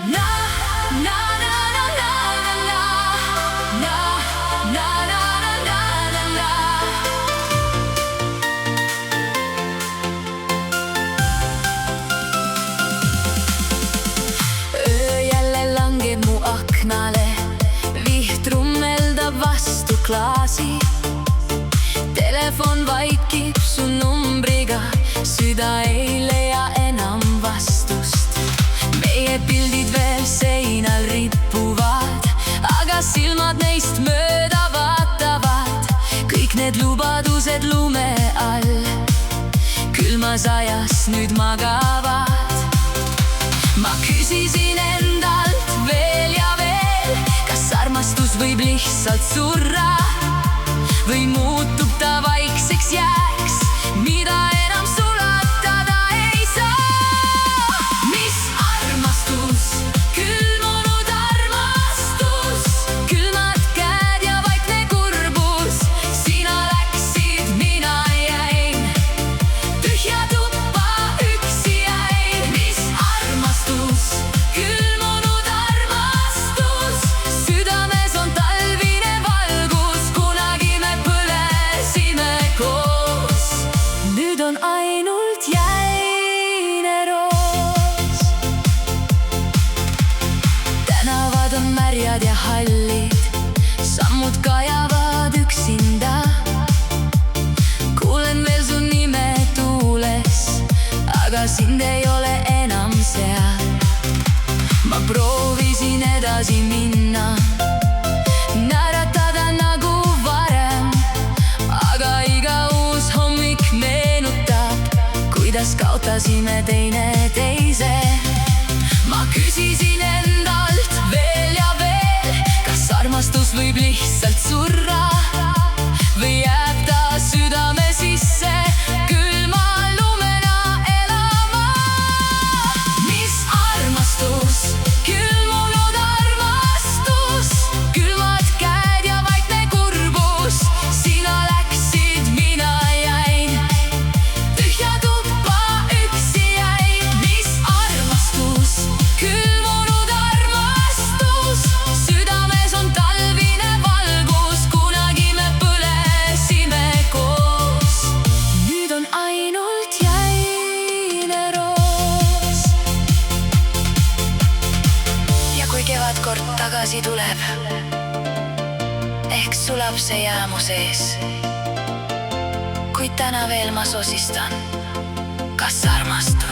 Na, na, na, na, na, na, na. Na, na, na, na, na, na, na. Ööjälle langeb mu aknale, viht rummeldab vastu klaasi. Telefon vaikib su numbriga, süda ei leia enam vastust. Meie pildid veel seinal rippuvad, aga silmad neist mööda vaatavad. Kõik need lubadused lume all külmas ajas nüüd magavad. Ma küsisin endalt veel ja veel, kas armastus võib lihtsalt surra või muutub ta vaikseks jääks, mida enam sulatada ei saa. Mis armastus, külmunud armastus, külmad käed ja vaikne kurbus. Sina läksid, mina jäin, tühja tuppa üksi jäin. Mis armastus, külmunud armastus, südames on talvine valgus, kunagi me põlesime koos. Nüüd on ainult jäine roos. Tänavad on märjad ja hallid, sammud kajavad üksinda. Kuulen veel su nime tuules, aga sind ei ole enam seal. Ma proovisin edasi minna, naeratada nagu varem, aga iga uus hommik meenutab, kuidas kaotasime teineteise. Ma küsisin endalt veel ja veel, kas armastus võib lihtsalt surra või jääb ta südame sisse külma lumena elama. Mis armastus, külmunud armastus, külmad käed ja vaikne kurbus. Sina läksid, mina jäin, tühja tuppa üksi jäin. Mis armastus, külmunud armastus, südames on talvine valgus, kunagi me põlesime koos. Nüüd on ainult jäine roos. Ja kui kevad kord tagasi tuleb, ehk sulab see jäämu sees, kuid täna veel ma sosistan, kas armastus.